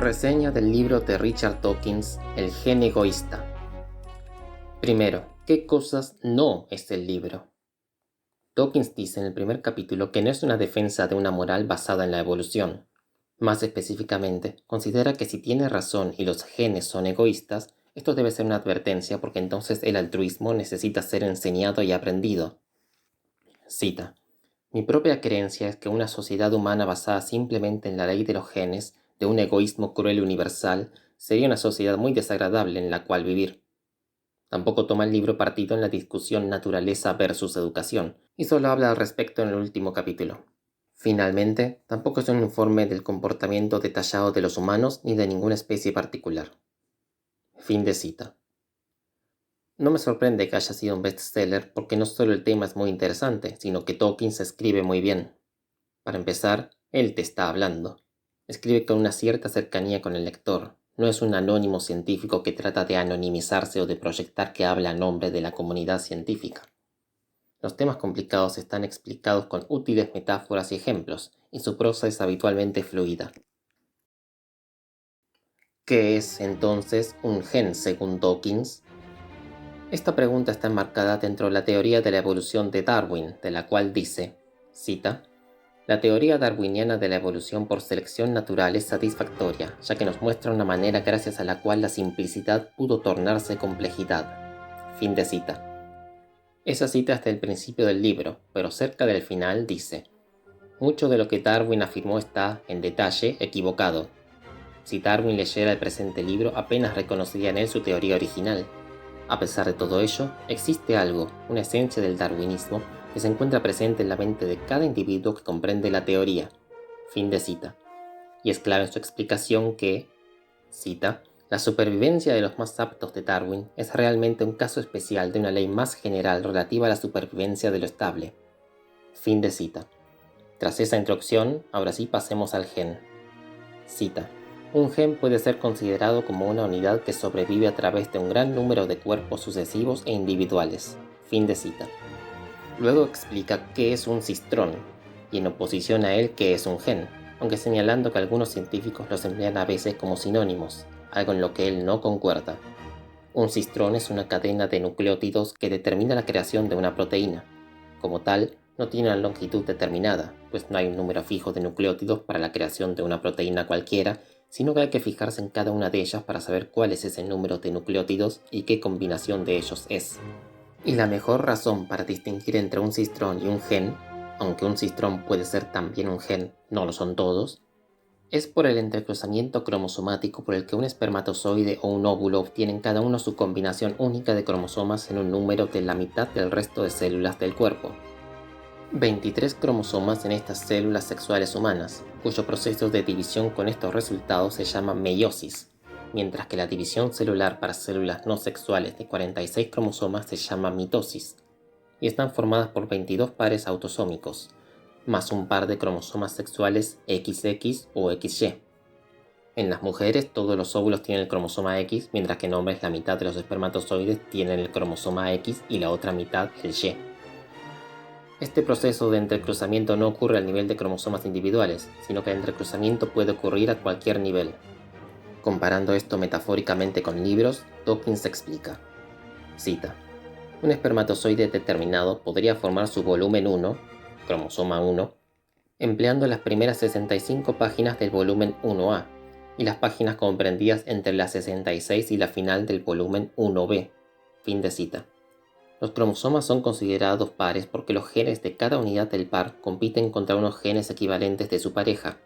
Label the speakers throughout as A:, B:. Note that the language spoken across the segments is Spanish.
A: Reseña del libro de Richard Dawkins, El gen egoísta. Primero, ¿qué cosas no es el libro? Dawkins dice en el primer capítulo que no es una defensa de una moral basada en la evolución. Más específicamente, considera que si tiene razón y los genes son egoístas, esto debe ser una advertencia porque entonces el altruismo necesita ser enseñado y aprendido. Cita: mi propia creencia es que una sociedad humana basada simplemente en la ley de los genes, de un egoísmo cruel y universal, sería una sociedad muy desagradable en la cual vivir. Tampoco toma el libro partido en la discusión naturaleza versus educación, y solo habla al respecto en el último capítulo. Finalmente, tampoco es un informe del comportamiento detallado de los humanos ni de ninguna especie particular. Fin de cita. No me sorprende que haya sido un bestseller porque no solo el tema es muy interesante, sino que Dawkins escribe muy bien. Para empezar, él te está hablando. Escribe con una cierta cercanía con el lector. No es un anónimo científico que trata de anonimizarse o de proyectar que habla a nombre de la comunidad científica. Los temas complicados están explicados con útiles metáforas y ejemplos, y su prosa es habitualmente fluida. ¿Qué es entonces un gen según Dawkins? Esta pregunta está enmarcada dentro de la teoría de la evolución de Darwin, de la cual dice, cita: la teoría darwiniana de la evolución por selección natural es satisfactoria, ya que nos muestra una manera gracias a la cual la simplicidad pudo tornarse complejidad. Fin de cita. Esa cita está el principio del libro, pero cerca del final dice: mucho de lo que Darwin afirmó está, en detalle, equivocado. Si Darwin leyera el presente libro, apenas reconocería en él su teoría original. A pesar de todo ello, existe algo, una esencia del darwinismo, que se encuentra presente en la mente de cada individuo que comprende la teoría. Fin de cita. Y es clave en su explicación que, cita, la supervivencia de los más aptos de Darwin es realmente un caso especial de una ley más general relativa a la supervivencia de lo estable. Fin de cita. Tras esa introducción, ahora sí pasemos al gen. Cita: un gen puede ser considerado como una unidad que sobrevive a través de un gran número de cuerpos sucesivos e individuales. Fin de cita. Luego explica qué es un cistrón, y en oposición a él qué es un gen, aunque señalando que algunos científicos los emplean a veces como sinónimos, algo en lo que él no concuerda. Un cistrón es una cadena de nucleótidos que determina la creación de una proteína. Como tal, no tiene una longitud determinada, pues no hay un número fijo de nucleótidos para la creación de una proteína cualquiera, sino que hay que fijarse en cada una de ellas para saber cuál es ese número de nucleótidos y qué combinación de ellos es. Y la mejor razón para distinguir entre un cistrón y un gen, aunque un cistrón puede ser también un gen, no lo son todos, es por el entrecruzamiento cromosomático por el que un espermatozoide o un óvulo obtienen cada uno su combinación única de cromosomas en un número de la mitad del resto de células del cuerpo. 23 cromosomas en estas células sexuales humanas, cuyo proceso de división con estos resultados se llama meiosis, mientras que la división celular para células no sexuales de 46 cromosomas se llama mitosis, y están formadas por 22 pares autosómicos, más un par de cromosomas sexuales XX o XY. En las mujeres todos los óvulos tienen el cromosoma X, mientras que en hombres la mitad de los espermatozoides tienen el cromosoma X y la otra mitad el Y. Este proceso de entrecruzamiento no ocurre al nivel de cromosomas individuales, sino que el entrecruzamiento puede ocurrir a cualquier nivel. Comparando esto metafóricamente con libros, Dawkins explica, cita: un espermatozoide determinado podría formar su volumen 1, cromosoma 1, empleando las primeras 65 páginas del volumen 1A y las páginas comprendidas entre las 66 y la final del volumen 1B. Fin de cita. Los cromosomas son considerados pares porque los genes de cada unidad del par compiten contra unos genes equivalentes de su pareja.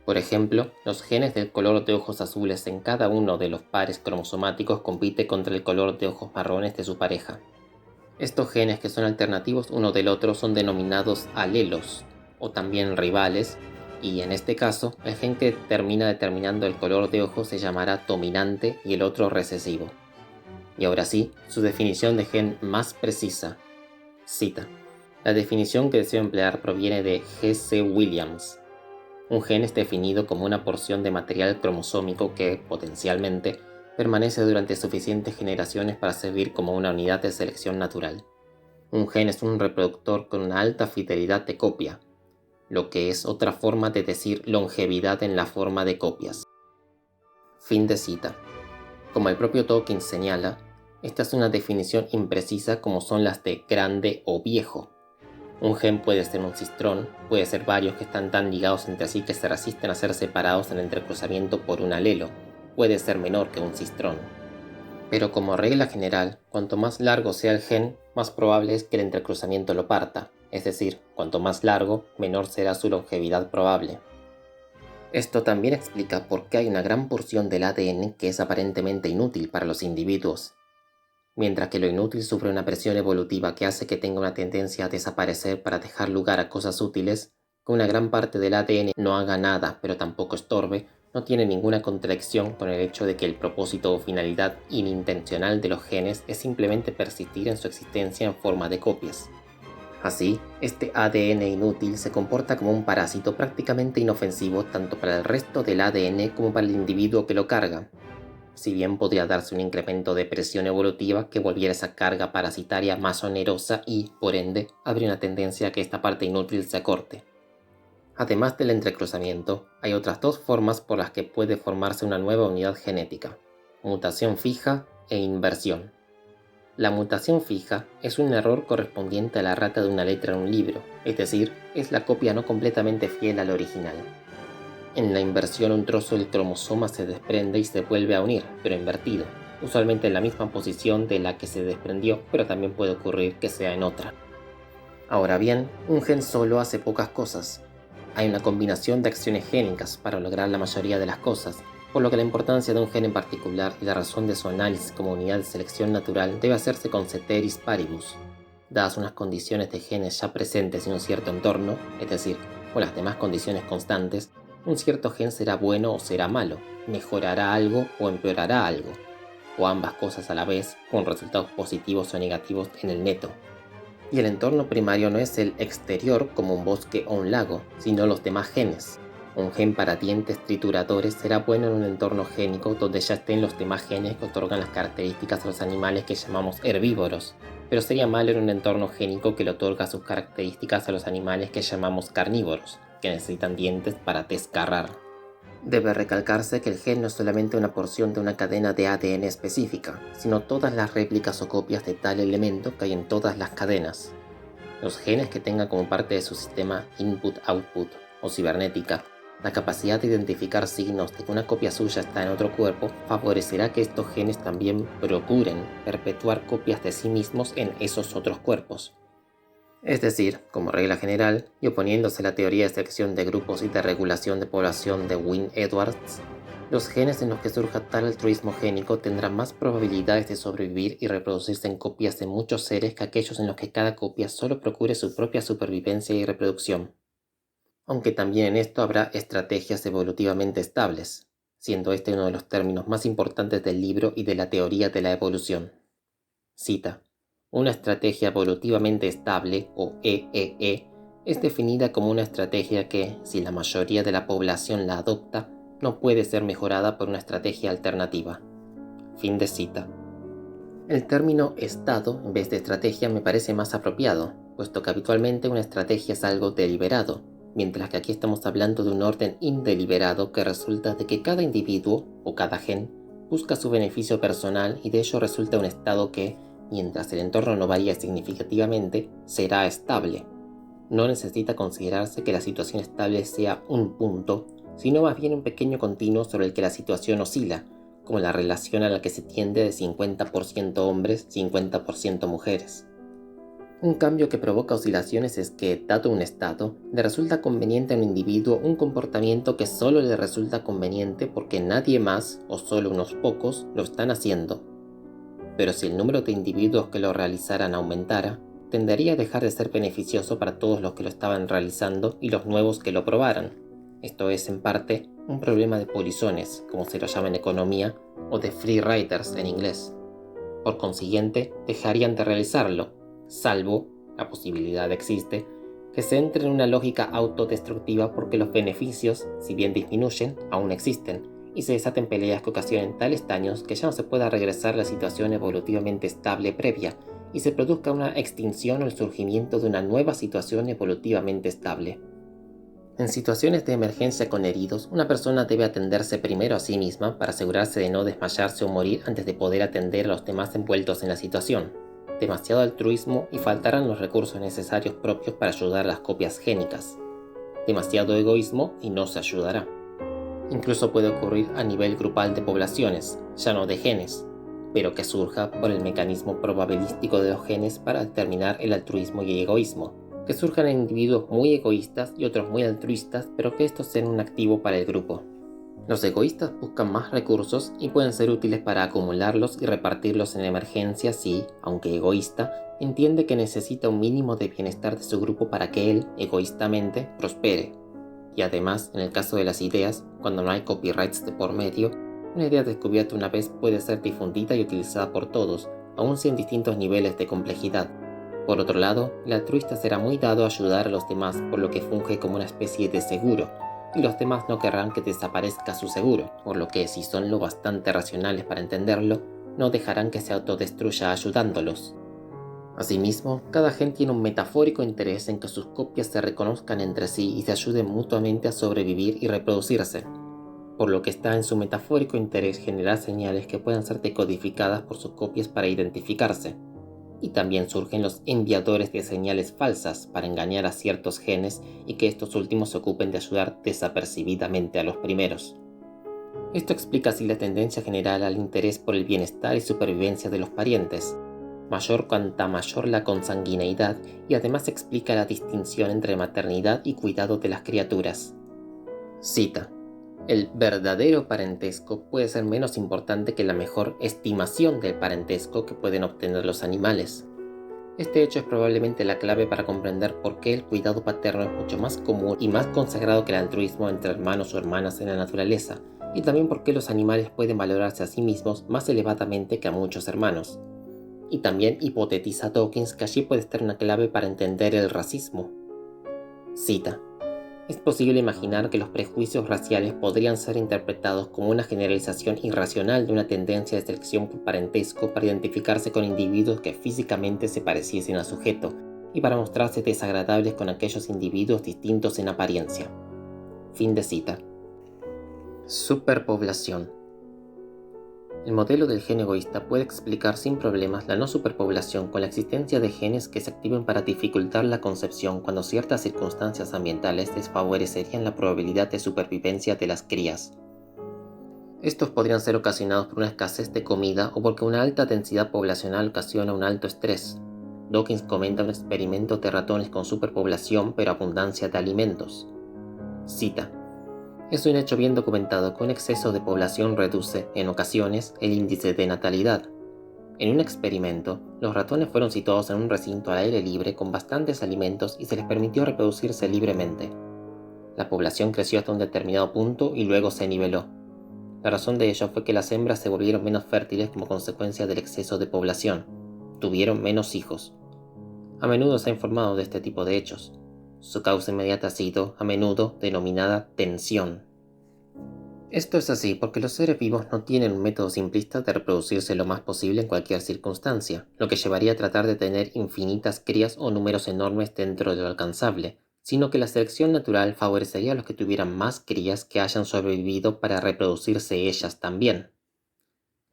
A: Por ejemplo, los genes del color de ojos azules en cada uno de los pares cromosomáticos compite contra el color de ojos marrones de su pareja. Estos genes, que son alternativos uno del otro, son denominados alelos, o también rivales, y en este caso, el gen que termina determinando el color de ojos se llamará dominante y el otro recesivo. Y ahora sí, su definición de gen más precisa. Cita: la definición que deseo emplear proviene de G. C. Williams. Un gen es definido como una porción de material cromosómico que, potencialmente, permanece durante suficientes generaciones para servir como una unidad de selección natural. Un gen es un reproductor con una alta fidelidad de copia, lo que es otra forma de decir longevidad en la forma de copias. Fin de cita. Como el propio Dawkins señala, esta es una definición imprecisa como son las de grande o viejo. Un gen puede ser un cistrón, puede ser varios que están tan ligados entre sí que se resisten a ser separados en el entrecruzamiento por un alelo, puede ser menor que un cistrón. Pero como regla general, cuanto más largo sea el gen, más probable es que el entrecruzamiento lo parta, es decir, cuanto más largo, menor será su longevidad probable. Esto también explica por qué hay una gran porción del ADN que es aparentemente inútil para los individuos. Mientras que lo inútil sufre una presión evolutiva que hace que tenga una tendencia a desaparecer para dejar lugar a cosas útiles, que una gran parte del ADN no haga nada pero tampoco estorbe, no tiene ninguna contradicción con el hecho de que el propósito o finalidad inintencional de los genes es simplemente persistir en su existencia en forma de copias. Así, este ADN inútil se comporta como un parásito prácticamente inofensivo tanto para el resto del ADN como para el individuo que lo carga. Si bien podría darse un incremento de presión evolutiva que volviera esa carga parasitaria más onerosa y, por ende, habría una tendencia a que esta parte inútil se acorte. Además del entrecruzamiento, hay otras dos formas por las que puede formarse una nueva unidad genética: mutación fija e inversión. La mutación fija es un error correspondiente a la errata de una letra en un libro, es decir, es la copia no completamente fiel al original. En la inversión un trozo del cromosoma se desprende y se vuelve a unir, pero invertido, usualmente en la misma posición de la que se desprendió, pero también puede ocurrir que sea en otra. Ahora bien, un gen solo hace pocas cosas. Hay una combinación de acciones génicas para lograr la mayoría de las cosas, por lo que la importancia de un gen en particular y la razón de su análisis como unidad de selección natural debe hacerse con ceteris paribus. Dadas unas condiciones de genes ya presentes en un cierto entorno, es decir, con las demás condiciones constantes, un cierto gen será bueno o será malo, mejorará algo o empeorará algo, o ambas cosas a la vez, con resultados positivos o negativos en el neto. Y el entorno primario no es el exterior como un bosque o un lago, sino los demás genes. Un gen para dientes trituradores será bueno en un entorno génico donde ya estén los demás genes que otorgan las características a los animales que llamamos herbívoros, pero sería malo en un entorno génico que le otorga sus características a los animales que llamamos carnívoros, que necesitan dientes para descarrar. Debe recalcarse que el gen no es solamente una porción de una cadena de ADN específica, sino todas las réplicas o copias de tal elemento que hay en todas las cadenas. Los genes que tengan como parte de su sistema input-output o cibernética la capacidad de identificar signos de que una copia suya está en otro cuerpo favorecerá que estos genes también procuren perpetuar copias de sí mismos en esos otros cuerpos. Es decir, como regla general, y oponiéndose a la teoría de selección de grupos y de regulación de población de Wynne-Edwards, los genes en los que surja tal altruismo génico tendrán más probabilidades de sobrevivir y reproducirse en copias de muchos seres que aquellos en los que cada copia solo procure su propia supervivencia y reproducción. Aunque también en esto habrá estrategias evolutivamente estables, siendo este uno de los términos más importantes del libro y de la teoría de la evolución. Cita: una estrategia evolutivamente estable, o EEE, es definida como una estrategia que, si la mayoría de la población la adopta, no puede ser mejorada por una estrategia alternativa. Fin de cita. El término estado en vez de estrategia me parece más apropiado, puesto que habitualmente una estrategia es algo deliberado, mientras que aquí estamos hablando de un orden indeliberado que resulta de que cada individuo, o cada gen, busca su beneficio personal y de ello resulta un estado que, mientras el entorno no varía significativamente, será estable. No necesita considerarse que la situación estable sea un punto, sino más bien un pequeño continuo sobre el que la situación oscila, como la relación a la que se tiende de 50% hombres, 50% mujeres. Un cambio que provoca oscilaciones es que, dado un estado, le resulta conveniente a un individuo un comportamiento que solo le resulta conveniente porque nadie más, o solo unos pocos, lo están haciendo. Pero si el número de individuos que lo realizaran aumentara, tendería a dejar de ser beneficioso para todos los que lo estaban realizando y los nuevos que lo probaran. Esto es, en parte, un problema de polizones, como se lo llama en economía, o de free riders en inglés. Por consiguiente, dejarían de realizarlo, salvo, la posibilidad existe, que se entre en una lógica autodestructiva porque los beneficios, si bien disminuyen, aún existen, y se desaten peleas que ocasionen tales daños que ya no se pueda regresar a la situación evolutivamente estable previa, y se produzca una extinción o el surgimiento de una nueva situación evolutivamente estable. En situaciones de emergencia con heridos, una persona debe atenderse primero a sí misma para asegurarse de no desmayarse o morir antes de poder atender a los demás envueltos en la situación. Demasiado altruismo y faltarán los recursos necesarios propios para ayudar a las copias génicas. Demasiado egoísmo y no se ayudará. Incluso puede ocurrir a nivel grupal de poblaciones, ya no de genes, pero que surja por el mecanismo probabilístico de los genes para determinar el altruismo y el egoísmo, que surjan en individuos muy egoístas y otros muy altruistas, pero que estos sean un activo para el grupo. Los egoístas buscan más recursos y pueden ser útiles para acumularlos y repartirlos en emergencias si, aunque egoísta, entiende que necesita un mínimo de bienestar de su grupo para que él, egoístamente, prospere. Y además, en el caso de las ideas, cuando no hay copyrights de por medio, una idea descubierta una vez puede ser difundida y utilizada por todos, aun si en distintos niveles de complejidad. Por otro lado, el altruista será muy dado a ayudar a los demás, por lo que funge como una especie de seguro, y los demás no querrán que desaparezca su seguro, por lo que si son lo bastante racionales para entenderlo, no dejarán que se autodestruya ayudándolos. Asimismo, cada gen tiene un metafórico interés en que sus copias se reconozcan entre sí y se ayuden mutuamente a sobrevivir y reproducirse, por lo que está en su metafórico interés generar señales que puedan ser decodificadas por sus copias para identificarse. Y también surgen los enviadores de señales falsas para engañar a ciertos genes y que estos últimos se ocupen de ayudar desapercibidamente a los primeros. Esto explica así la tendencia general al interés por el bienestar y supervivencia de los parientes, mayor cuanta mayor la consanguineidad, y además explica la distinción entre maternidad y cuidado de las criaturas. Cita: el verdadero parentesco puede ser menos importante que la mejor estimación del parentesco que pueden obtener los animales. Este hecho es probablemente la clave para comprender por qué el cuidado paterno es mucho más común y más consagrado que el altruismo entre hermanos o hermanas en la naturaleza, y también por qué los animales pueden valorarse a sí mismos más elevadamente que a muchos hermanos. Y también hipotetiza Dawkins que allí puede estar una clave para entender el racismo. Cita: es posible imaginar que los prejuicios raciales podrían ser interpretados como una generalización irracional de una tendencia de selección por parentesco para identificarse con individuos que físicamente se pareciesen al sujeto y para mostrarse desagradables con aquellos individuos distintos en apariencia. Fin de cita. Superpoblación. El modelo del gen egoísta puede explicar sin problemas la no superpoblación con la existencia de genes que se activen para dificultar la concepción cuando ciertas circunstancias ambientales desfavorecerían la probabilidad de supervivencia de las crías. Estos podrían ser ocasionados por una escasez de comida o porque una alta densidad poblacional ocasiona un alto estrés. Dawkins comenta un experimento de ratones con superpoblación pero abundancia de alimentos. Cita: es un hecho bien documentado que un exceso de población reduce, en ocasiones, el índice de natalidad. En un experimento, los ratones fueron situados en un recinto al aire libre con bastantes alimentos y se les permitió reproducirse libremente. La población creció hasta un determinado punto y luego se niveló. La razón de ello fue que las hembras se volvieron menos fértiles como consecuencia del exceso de población. Tuvieron menos hijos. A menudo se ha informado de este tipo de hechos. Su causa inmediata ha sido, a menudo, denominada tensión. Esto es así porque los seres vivos no tienen un método simplista de reproducirse lo más posible en cualquier circunstancia, lo que llevaría a tratar de tener infinitas crías o números enormes dentro de lo alcanzable, sino que la selección natural favorecería a los que tuvieran más crías que hayan sobrevivido para reproducirse ellas también.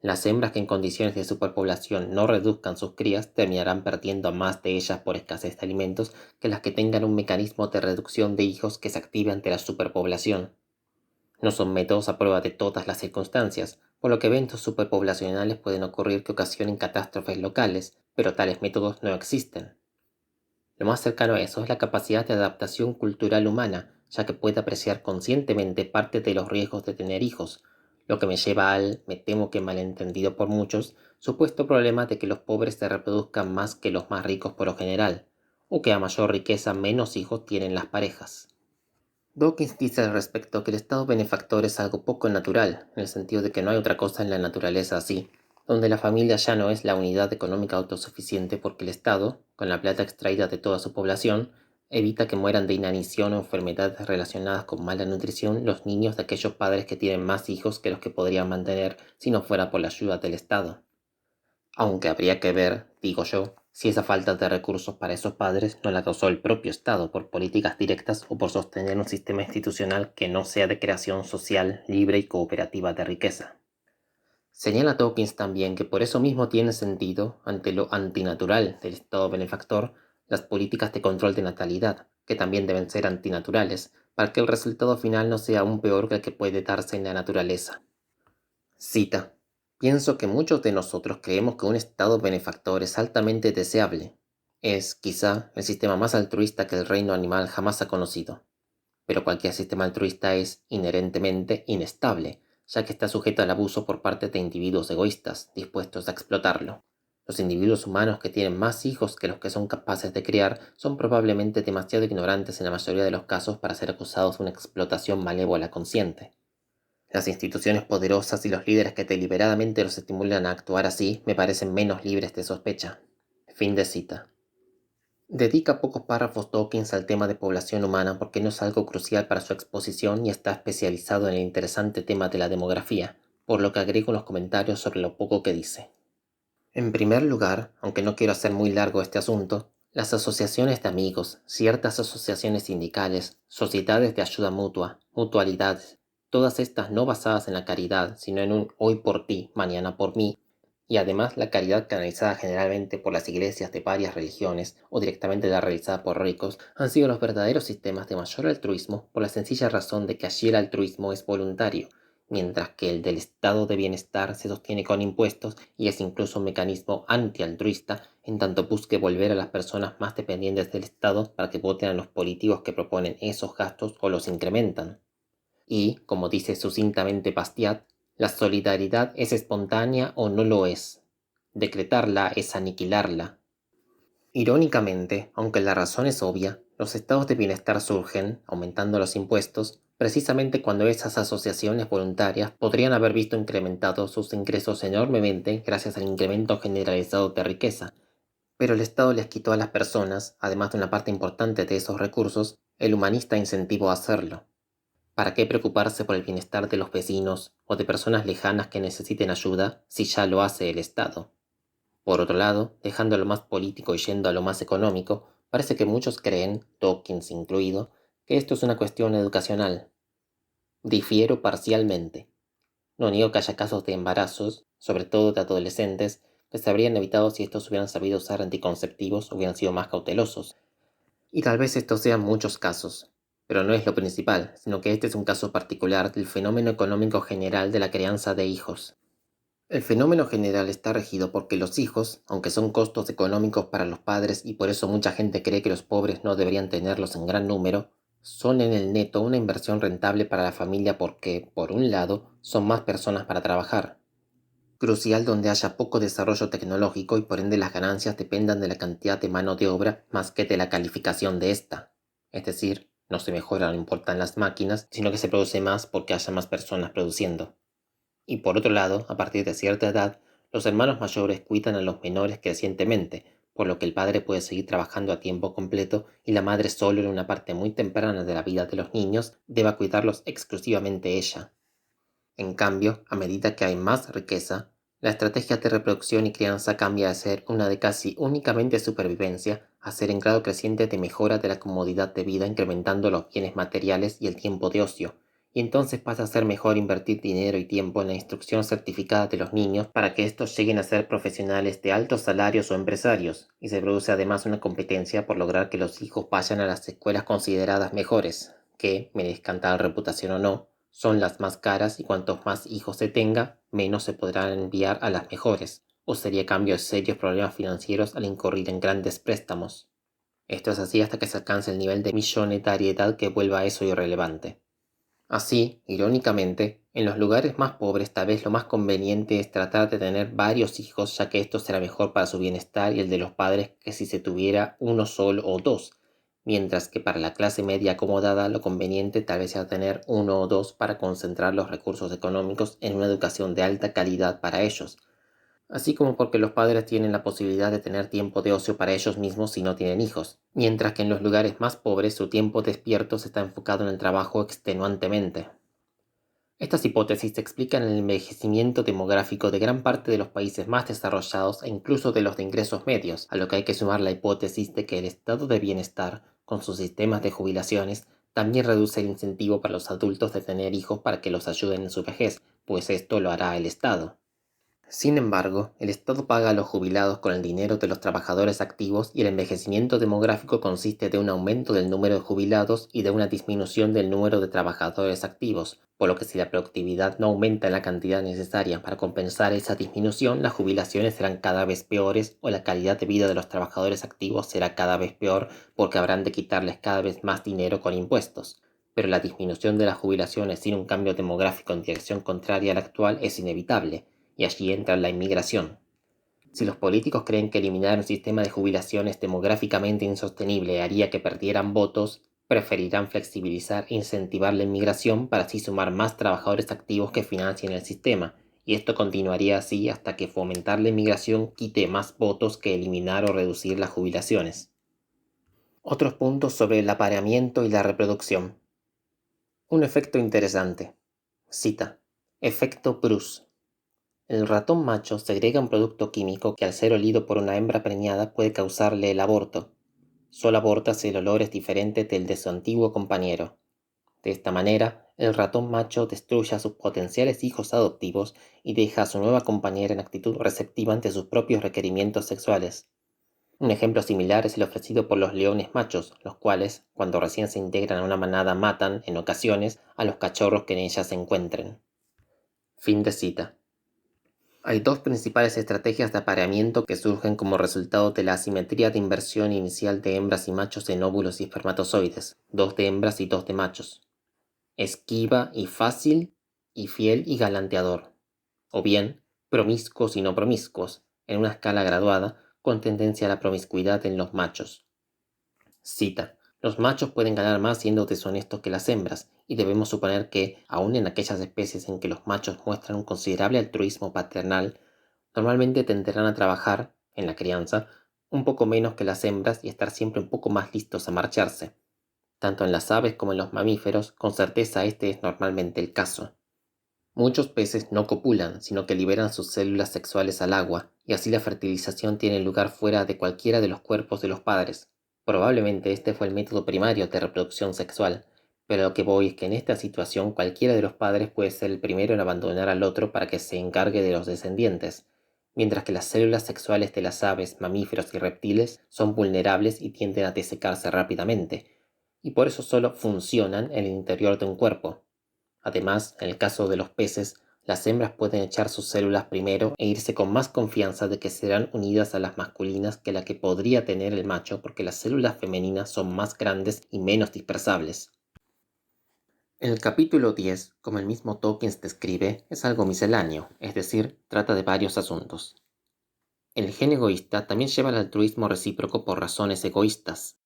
A: Las hembras que en condiciones de superpoblación no reduzcan sus crías terminarán perdiendo a más de ellas por escasez de alimentos que las que tengan un mecanismo de reducción de hijos que se active ante la superpoblación. No son métodos a prueba de todas las circunstancias, por lo que eventos superpoblacionales pueden ocurrir que ocasionen catástrofes locales, pero tales métodos no existen. Lo más cercano a eso es la capacidad de adaptación cultural humana, ya que puede apreciar conscientemente parte de los riesgos de tener hijos, lo que me lleva al, me temo que malentendido por muchos, supuesto problema de que los pobres se reproduzcan más que los más ricos por lo general, o que a mayor riqueza menos hijos tienen las parejas. Dawkins dice al respecto que el estado benefactor es algo poco natural, en el sentido de que no hay otra cosa en la naturaleza así, donde la familia ya no es la unidad económica autosuficiente porque el Estado, con la plata extraída de toda su población, evita que mueran de inanición o enfermedades relacionadas con mala nutrición los niños de aquellos padres que tienen más hijos que los que podrían mantener si no fuera por la ayuda del Estado. Aunque habría que ver, digo yo, si esa falta de recursos para esos padres no la causó el propio Estado por políticas directas o por sostener un sistema institucional que no sea de creación social, libre y cooperativa de riqueza. Señala Dawkins también que por eso mismo tiene sentido, ante lo antinatural del Estado benefactor, las políticas de control de natalidad, que también deben ser antinaturales, para que el resultado final no sea aún peor que el que puede darse en la naturaleza. Cita: pienso que muchos de nosotros creemos que un Estado benefactor es altamente deseable. Es, quizá, el sistema más altruista que el reino animal jamás ha conocido. Pero cualquier sistema altruista es, inherentemente, inestable, ya que está sujeto al abuso por parte de individuos egoístas, dispuestos a explotarlo. Los individuos humanos que tienen más hijos que los que son capaces de criar son probablemente demasiado ignorantes en la mayoría de los casos para ser acusados de una explotación malévola consciente. Las instituciones poderosas y los líderes que deliberadamente los estimulan a actuar así me parecen menos libres de sospecha. Fin de cita. Dedica pocos párrafos Dawkins al tema de población humana porque no es algo crucial para su exposición y está especializado en el interesante tema de la demografía, por lo que agrego unos comentarios sobre lo poco que dice. En primer lugar, aunque no quiero hacer muy largo este asunto, las asociaciones de amigos, ciertas asociaciones sindicales, sociedades de ayuda mutua, mutualidades, todas estas no basadas en la caridad, sino en un hoy por ti, mañana por mí, y además la caridad canalizada generalmente por las iglesias de varias religiones o directamente la realizada por ricos, han sido los verdaderos sistemas de mayor altruismo por la sencilla razón de que allí el altruismo es voluntario, mientras que el del estado de bienestar se sostiene con impuestos y es incluso un mecanismo antialtruista en tanto busque volver a las personas más dependientes del Estado para que voten a los políticos que proponen esos gastos o los incrementan. Y, como dice sucintamente Bastiat, la solidaridad es espontánea o no lo es. Decretarla es aniquilarla. Irónicamente, aunque la razón es obvia, los estados de bienestar surgen, aumentando los impuestos, precisamente cuando esas asociaciones voluntarias podrían haber visto incrementados sus ingresos enormemente gracias al incremento generalizado de riqueza, pero el Estado les quitó a las personas, además de una parte importante de esos recursos, el humanista incentivo a hacerlo. ¿Para qué preocuparse por el bienestar de los vecinos o de personas lejanas que necesiten ayuda si ya lo hace el Estado? Por otro lado, dejando lo más político y yendo a lo más económico, parece que muchos creen, Dawkins incluido, que esto es una cuestión educacional. Difiero parcialmente. No niego que haya casos de embarazos, sobre todo de adolescentes, que se habrían evitado si estos hubieran sabido usar anticonceptivos o hubieran sido más cautelosos. Y tal vez estos sean muchos casos, pero no es lo principal, sino que este es un caso particular del fenómeno económico general de la crianza de hijos. El fenómeno general está regido porque los hijos, aunque son costos económicos para los padres y por eso mucha gente cree que los pobres no deberían tenerlos en gran número, son en el neto una inversión rentable para la familia porque, por un lado, son más personas para trabajar. Crucial donde haya poco desarrollo tecnológico y por ende las ganancias dependan de la cantidad de mano de obra más que de la calificación de esta. Es decir, no se mejora o no importan las máquinas, sino que se produce más porque haya más personas produciendo. Y por otro lado, a partir de cierta edad, los hermanos mayores cuidan a los menores crecientemente, por lo que el padre puede seguir trabajando a tiempo completo y la madre solo en una parte muy temprana de la vida de los niños deba cuidarlos exclusivamente ella. En cambio, a medida que hay más riqueza, la estrategia de reproducción y crianza cambia de ser una de casi únicamente supervivencia a ser en grado creciente de mejora de la comodidad de vida incrementando los bienes materiales y el tiempo de ocio, y entonces pasa a ser mejor invertir dinero y tiempo en la instrucción certificada de los niños para que estos lleguen a ser profesionales de altos salarios o empresarios, y se produce además una competencia por lograr que los hijos vayan a las escuelas consideradas mejores, que, merezcan tal reputación o no, son las más caras y cuantos más hijos se tenga, menos se podrán enviar a las mejores, o sería a cambio de serios problemas financieros al incurrir en grandes préstamos. Esto es así hasta que se alcance el nivel de millonetariedad que vuelva a eso irrelevante. Así, irónicamente, en los lugares más pobres tal vez lo más conveniente es tratar de tener varios hijos, ya que esto será mejor para su bienestar y el de los padres que si se tuviera uno solo o dos, mientras que para la clase media acomodada lo conveniente tal vez sea tener uno o dos para concentrar los recursos económicos en una educación de alta calidad para ellos, así como porque los padres tienen la posibilidad de tener tiempo de ocio para ellos mismos si no tienen hijos, mientras que en los lugares más pobres su tiempo despierto se está enfocado en el trabajo extenuantemente. Estas hipótesis explican el envejecimiento demográfico de gran parte de los países más desarrollados e incluso de los de ingresos medios, a lo que hay que sumar la hipótesis de que el estado de bienestar, con sus sistemas de jubilaciones, también reduce el incentivo para los adultos de tener hijos para que los ayuden en su vejez, pues esto lo hará el Estado. Sin embargo, el Estado paga a los jubilados con el dinero de los trabajadores activos y el envejecimiento demográfico consiste de un aumento del número de jubilados y de una disminución del número de trabajadores activos, por lo que si la productividad no aumenta en la cantidad necesaria para compensar esa disminución, las jubilaciones serán cada vez peores o la calidad de vida de los trabajadores activos será cada vez peor porque habrán de quitarles cada vez más dinero con impuestos. Pero la disminución de las jubilaciones sin un cambio demográfico en dirección contraria al actual es inevitable y allí entra la inmigración. Si los políticos creen que eliminar un sistema de jubilaciones demográficamente insostenible haría que perdieran votos, preferirán flexibilizar e incentivar la inmigración para así sumar más trabajadores activos que financien el sistema, y esto continuaría así hasta que fomentar la inmigración quite más votos que eliminar o reducir las jubilaciones. Otros puntos sobre el apareamiento y la reproducción. Un efecto interesante. Cita. Efecto Bruce. El ratón macho segrega un producto químico que al ser olido por una hembra preñada puede causarle el aborto. Solo aborta si el olor es diferente del de su antiguo compañero. De esta manera, el ratón macho destruye a sus potenciales hijos adoptivos y deja a su nueva compañera en actitud receptiva ante sus propios requerimientos sexuales. Un ejemplo similar es el ofrecido por los leones machos, los cuales, cuando recién se integran a una manada, matan, en ocasiones, a los cachorros que en ella se encuentren. Fin de cita. Hay dos principales estrategias de apareamiento que surgen como resultado de la asimetría de inversión inicial de hembras y machos en óvulos y espermatozoides, dos de hembras y dos de machos. Esquiva y fácil, y fiel y galanteador. O bien, promiscuos y no promiscuos, en una escala graduada, con tendencia a la promiscuidad en los machos. Cita. Los machos pueden ganar más siendo deshonestos que las hembras, y debemos suponer que, aun en aquellas especies en que los machos muestran un considerable altruismo paternal, normalmente tenderán a trabajar, en la crianza, un poco menos que las hembras y estar siempre un poco más listos a marcharse. Tanto en las aves como en los mamíferos, con certeza este es normalmente el caso. Muchos peces no copulan, sino que liberan sus células sexuales al agua, y así la fertilización tiene lugar fuera de cualquiera de los cuerpos de los padres. Probablemente este fue el método primario de reproducción sexual, pero lo que voy es que en esta situación cualquiera de los padres puede ser el primero en abandonar al otro para que se encargue de los descendientes, mientras que las células sexuales de las aves, mamíferos y reptiles son vulnerables y tienden a desecarse rápidamente, y por eso solo funcionan en el interior de un cuerpo. Además, en el caso de los peces, las hembras pueden echar sus células primero e irse con más confianza de que serán unidas a las masculinas que la que podría tener el macho porque las células femeninas son más grandes y menos dispersables. En el capítulo 10, como el mismo Tolkien describe, es algo misceláneo, es decir, trata de varios asuntos. El gen egoísta también lleva al altruismo recíproco por razones egoístas.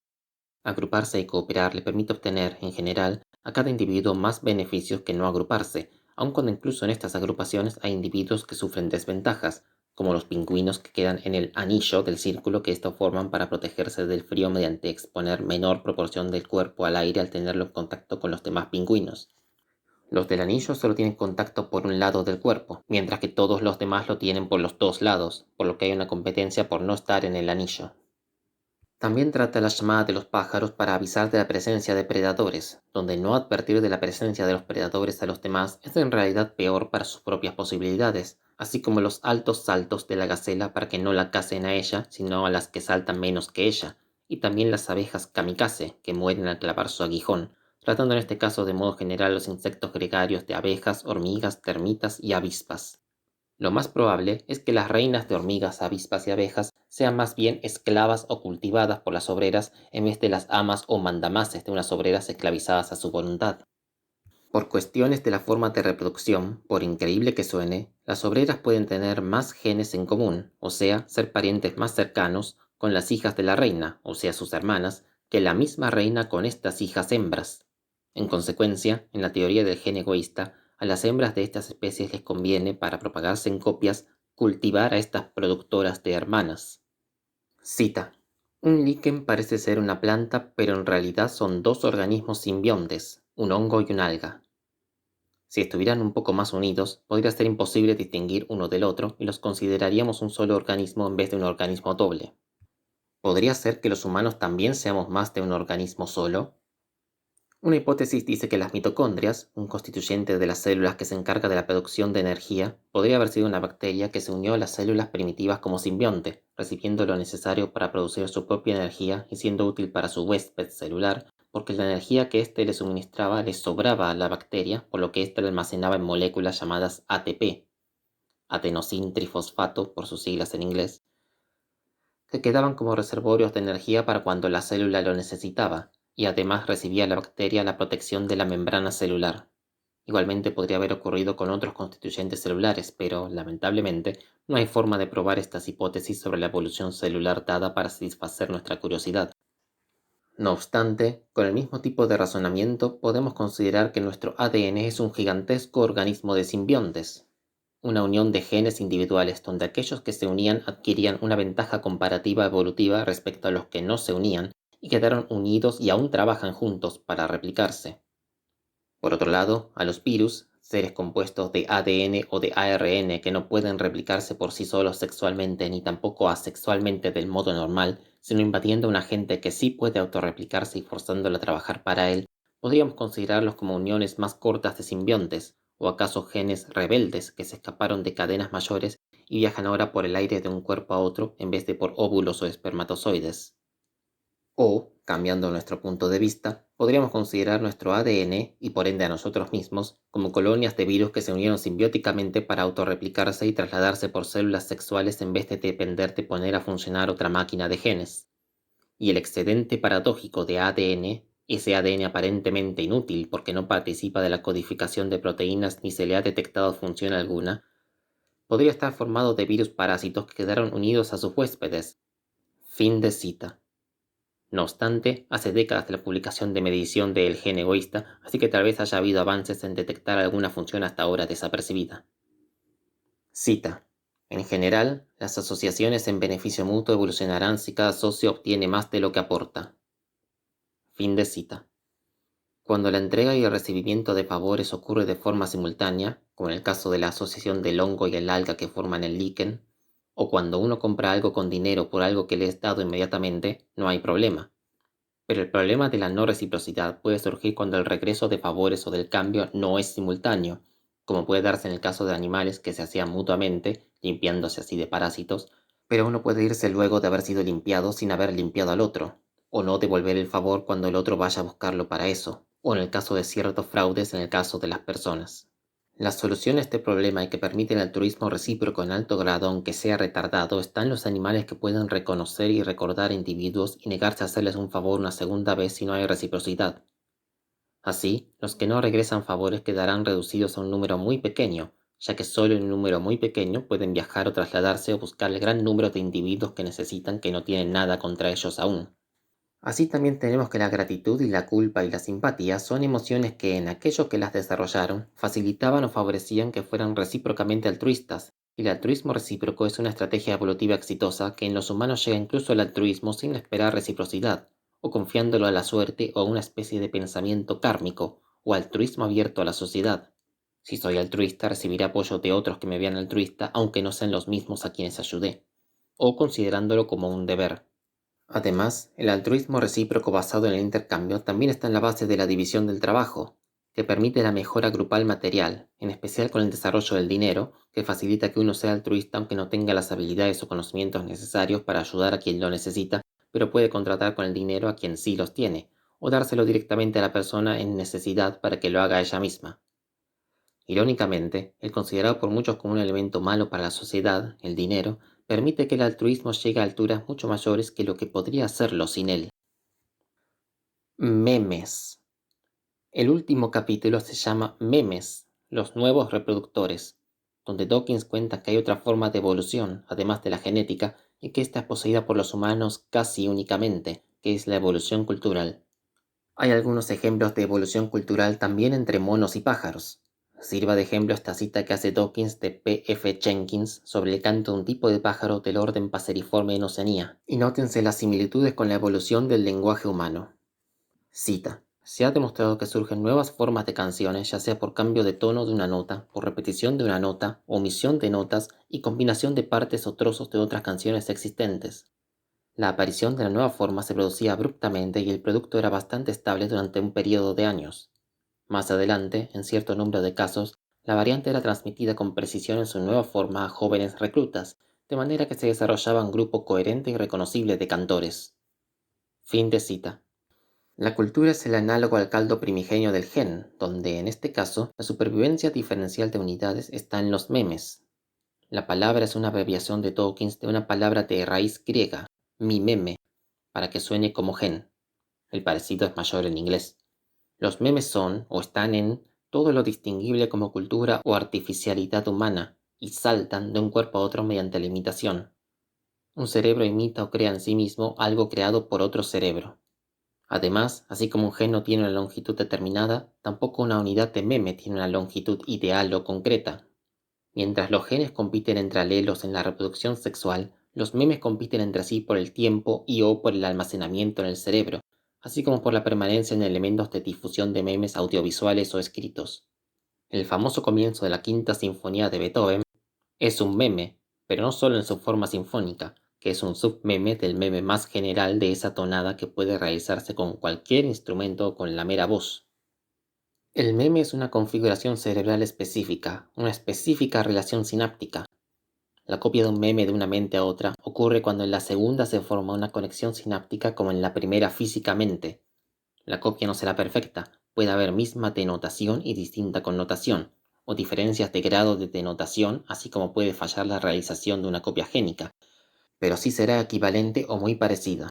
A: Agruparse y cooperar le permite obtener, en general, a cada individuo más beneficios que no agruparse, aun cuando incluso en estas agrupaciones hay individuos que sufren desventajas, como los pingüinos que quedan en el anillo del círculo que estos forman para protegerse del frío mediante exponer menor proporción del cuerpo al aire al tenerlo en contacto con los demás pingüinos. Los del anillo solo tienen contacto por un lado del cuerpo, mientras que todos los demás lo tienen por los dos lados, por lo que hay una competencia por no estar en el anillo. También trata la llamada de los pájaros para avisar de la presencia de predadores, donde no advertir de la presencia de los predadores a los demás es en realidad peor para sus propias posibilidades, así como los altos saltos de la gacela para que no la cacen a ella, sino a las que saltan menos que ella, y también las abejas kamikaze, que mueren al clavar su aguijón, tratando en este caso de modo general los insectos gregarios de abejas, hormigas, termitas y avispas. Lo más probable es que las reinas de hormigas, avispas y abejas sean más bien esclavas o cultivadas por las obreras en vez de las amas o mandamases de unas obreras esclavizadas a su voluntad. Por cuestiones de la forma de reproducción, por increíble que suene, las obreras pueden tener más genes en común, o sea, ser parientes más cercanos con las hijas de la reina, o sea, sus hermanas, que la misma reina con estas hijas hembras. En consecuencia, en la teoría del gen egoísta, a las hembras de estas especies les conviene, para propagarse en copias, cultivar a estas productoras de hermanas. Cita. Un líquen parece ser una planta, pero en realidad son dos organismos simbiontes, un hongo y un alga. Si estuvieran un poco más unidos, podría ser imposible distinguir uno del otro y los consideraríamos un solo organismo en vez de un organismo doble. ¿Podría ser que los humanos también seamos más de un organismo solo? Una hipótesis dice que las mitocondrias, un constituyente de las células que se encarga de la producción de energía, podría haber sido una bacteria que se unió a las células primitivas como simbionte, recibiendo lo necesario para producir su propia energía y siendo útil para su huésped celular, porque la energía que éste le suministraba le sobraba a la bacteria, por lo que ésta la almacenaba en moléculas llamadas ATP, adenosin trifosfato por sus siglas en inglés, que quedaban como reservorios de energía para cuando la célula lo necesitaba, y además recibía la bacteria la protección de la membrana celular. Igualmente podría haber ocurrido con otros constituyentes celulares, pero, lamentablemente, no hay forma de probar estas hipótesis sobre la evolución celular dada para satisfacer nuestra curiosidad. No obstante, con el mismo tipo de razonamiento podemos considerar que nuestro ADN es un gigantesco organismo de simbiontes, una unión de genes individuales donde aquellos que se unían adquirían una ventaja comparativa evolutiva respecto a los que no se unían y quedaron unidos y aún trabajan juntos para replicarse. Por otro lado, a los virus, seres compuestos de ADN o de ARN que no pueden replicarse por sí solos sexualmente ni tampoco asexualmente del modo normal, sino invadiendo a un agente que sí puede autorreplicarse y forzándolo a trabajar para él, podríamos considerarlos como uniones más cortas de simbiontes, o acaso genes rebeldes que se escaparon de cadenas mayores y viajan ahora por el aire de un cuerpo a otro en vez de por óvulos o espermatozoides. O, cambiando nuestro punto de vista, podríamos considerar nuestro ADN, y por ende a nosotros mismos, como colonias de virus que se unieron simbióticamente para autorreplicarse y trasladarse por células sexuales en vez de depender de poner a funcionar otra máquina de genes. Y el excedente paradójico de ADN, ese ADN aparentemente inútil porque no participa de la codificación de proteínas ni se le ha detectado función alguna, podría estar formado de virus parásitos que quedaron unidos a sus huéspedes. Fin de cita. No obstante, hace décadas de la publicación de medición del gen egoísta, así que tal vez haya habido avances en detectar alguna función hasta ahora desapercibida. Cita. En general, las asociaciones en beneficio mutuo evolucionarán si cada socio obtiene más de lo que aporta. Fin de cita. Cuando la entrega y el recibimiento de favores ocurre de forma simultánea, como en el caso de la asociación del hongo y el alga que forman el líquen, o cuando uno compra algo con dinero por algo que le es dado inmediatamente, no hay problema. Pero el problema de la no reciprocidad puede surgir cuando el regreso de favores o del cambio no es simultáneo, como puede darse en el caso de animales que se hacían mutuamente, limpiándose así de parásitos, pero uno puede irse luego de haber sido limpiado sin haber limpiado al otro, o no devolver el favor cuando el otro vaya a buscarlo para eso, o en el caso de ciertos fraudes en el caso de las personas. La solución a este problema y que permite el altruismo recíproco en alto grado aunque sea retardado está en los animales que pueden reconocer y recordar individuos y negarse a hacerles un favor una segunda vez si no hay reciprocidad. Así, los que no regresan favores quedarán reducidos a un número muy pequeño, ya que solo en un número muy pequeño pueden viajar o trasladarse o buscar el gran número de individuos que necesitan que no tienen nada contra ellos aún. Así también tenemos que la gratitud y la culpa y la simpatía son emociones que en aquellos que las desarrollaron facilitaban o favorecían que fueran recíprocamente altruistas, y el altruismo recíproco es una estrategia evolutiva exitosa que en los humanos llega incluso al altruismo sin esperar reciprocidad, o confiándolo a la suerte o a una especie de pensamiento kármico, o altruismo abierto a la sociedad. Si soy altruista, recibiré apoyo de otros que me vean altruista aunque no sean los mismos a quienes ayudé, o considerándolo como un deber. Además, el altruismo recíproco basado en el intercambio también está en la base de la división del trabajo, que permite la mejora grupal material, en especial con el desarrollo del dinero, que facilita que uno sea altruista aunque no tenga las habilidades o conocimientos necesarios para ayudar a quien lo necesita, pero puede contratar con el dinero a quien sí los tiene, o dárselo directamente a la persona en necesidad para que lo haga ella misma. Irónicamente, el considerado por muchos como un elemento malo para la sociedad, el dinero, permite que el altruismo llegue a alturas mucho mayores que lo que podría hacerlo sin él. Memes. El último capítulo se llama Memes, los nuevos reproductores, donde Dawkins cuenta que hay otra forma de evolución, además de la genética, y que esta es poseída por los humanos casi únicamente, que es la evolución cultural. Hay algunos ejemplos de evolución cultural también entre monos y pájaros. Sirva de ejemplo esta cita que hace Dawkins de P. F. Jenkins sobre el canto de un tipo de pájaro del orden paseriforme en Oceanía, y nótense las similitudes con la evolución del lenguaje humano. Cita: Se ha demostrado que surgen nuevas formas de canciones, ya sea por cambio de tono de una nota, por repetición de una nota, omisión de notas y combinación de partes o trozos de otras canciones existentes. La aparición de la nueva forma se producía abruptamente y el producto era bastante estable durante un periodo de años. Más adelante, en cierto número de casos, la variante era transmitida con precisión en su nueva forma a jóvenes reclutas, de manera que se desarrollaba un grupo coherente y reconocible de cantores. Fin de cita. La cultura es el análogo al caldo primigenio del gen, donde, en este caso, la supervivencia diferencial de unidades está en los memes. La palabra es una abreviación de Dawkins de una palabra de raíz griega, mi-meme, para que suene como gen. El parecido es mayor en inglés. Los memes son, o están en, todo lo distinguible como cultura o artificialidad humana, y saltan de un cuerpo a otro mediante la imitación. Un cerebro imita o crea en sí mismo algo creado por otro cerebro. Además, así como un gen no tiene una longitud determinada, tampoco una unidad de meme tiene una longitud ideal o concreta. Mientras los genes compiten entre alelos en la reproducción sexual, los memes compiten entre sí por el tiempo y o por el almacenamiento en el cerebro, así como por la permanencia en elementos de difusión de memes audiovisuales o escritos. El famoso comienzo de la Quinta Sinfonía de Beethoven es un meme, pero no solo en su forma sinfónica, que es un submeme del meme más general de esa tonada que puede realizarse con cualquier instrumento o con la mera voz. El meme es una configuración cerebral específica, una específica relación sináptica. La copia de un meme de una mente a otra ocurre cuando en la segunda se forma una conexión sináptica como en la primera físicamente. La copia no será perfecta, puede haber misma denotación y distinta connotación, o diferencias de grado de denotación, así como puede fallar la realización de una copia génica, pero sí será equivalente o muy parecida.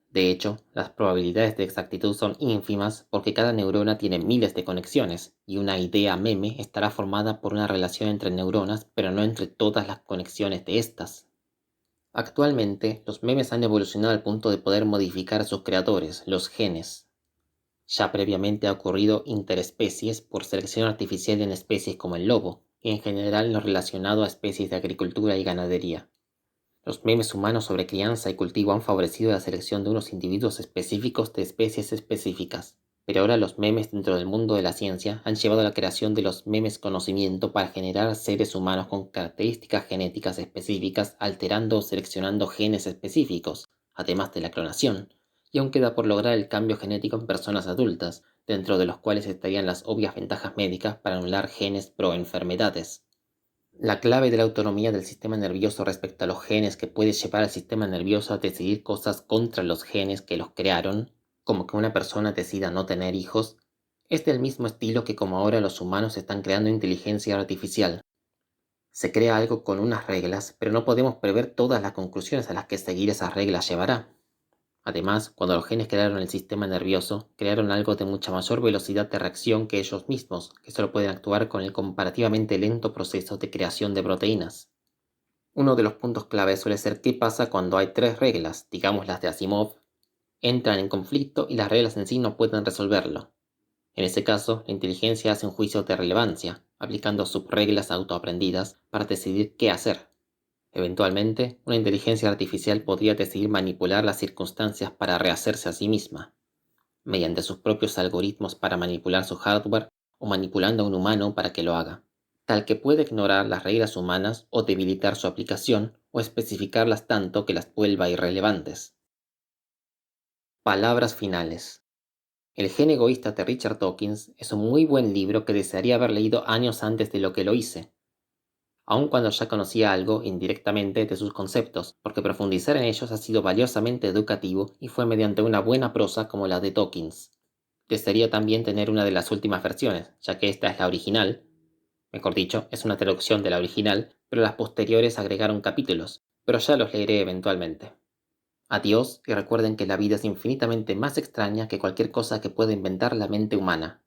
A: De hecho, las probabilidades de exactitud son ínfimas porque cada neurona tiene miles de conexiones, y una idea meme estará formada por una relación entre neuronas, pero no entre todas las conexiones de estas. Actualmente, los memes han evolucionado al punto de poder modificar a sus creadores, los genes. Ya previamente ha ocurrido interespecies por selección artificial en especies como el lobo, y en general no relacionado a especies de agricultura y ganadería. Los memes humanos sobre crianza y cultivo han favorecido la selección de unos individuos específicos de especies específicas, pero ahora los memes dentro del mundo de la ciencia han llevado a la creación de los memes conocimiento para generar seres humanos con características genéticas específicas alterando o seleccionando genes específicos, además de la clonación, y aún queda por lograr el cambio genético en personas adultas, dentro de los cuales estarían las obvias ventajas médicas para anular genes pro enfermedades. La clave de la autonomía del sistema nervioso respecto a los genes que puede llevar al sistema nervioso a decidir cosas contra los genes que los crearon, como que una persona decida no tener hijos, es del mismo estilo que como ahora los humanos están creando inteligencia artificial. Se crea algo con unas reglas, pero no podemos prever todas las conclusiones a las que seguir esas reglas llevará. Además, cuando los genes crearon el sistema nervioso, crearon algo de mucha mayor velocidad de reacción que ellos mismos, que solo pueden actuar con el comparativamente lento proceso de creación de proteínas. Uno de los puntos clave suele ser qué pasa cuando hay tres reglas, digamos las de Asimov, entran en conflicto y las reglas en sí no pueden resolverlo. En ese caso, la inteligencia hace un juicio de relevancia, aplicando subreglas autoaprendidas para decidir qué hacer. Eventualmente, una inteligencia artificial podría decidir manipular las circunstancias para rehacerse a sí misma, mediante sus propios algoritmos para manipular su hardware o manipulando a un humano para que lo haga, tal que puede ignorar las reglas humanas o debilitar su aplicación o especificarlas tanto que las vuelva irrelevantes. Palabras finales. El gen egoísta de Richard Dawkins es un muy buen libro que desearía haber leído años antes de lo que lo hice, aun cuando ya conocía algo indirectamente de sus conceptos, porque profundizar en ellos ha sido valiosamente educativo y fue mediante una buena prosa como la de Dawkins. Desearía también tener una de las últimas versiones, ya que esta es la original, mejor dicho, es una traducción de la original, pero las posteriores agregaron capítulos, pero ya los leeré eventualmente. Adiós y recuerden que la vida es infinitamente más extraña que cualquier cosa que pueda inventar la mente humana.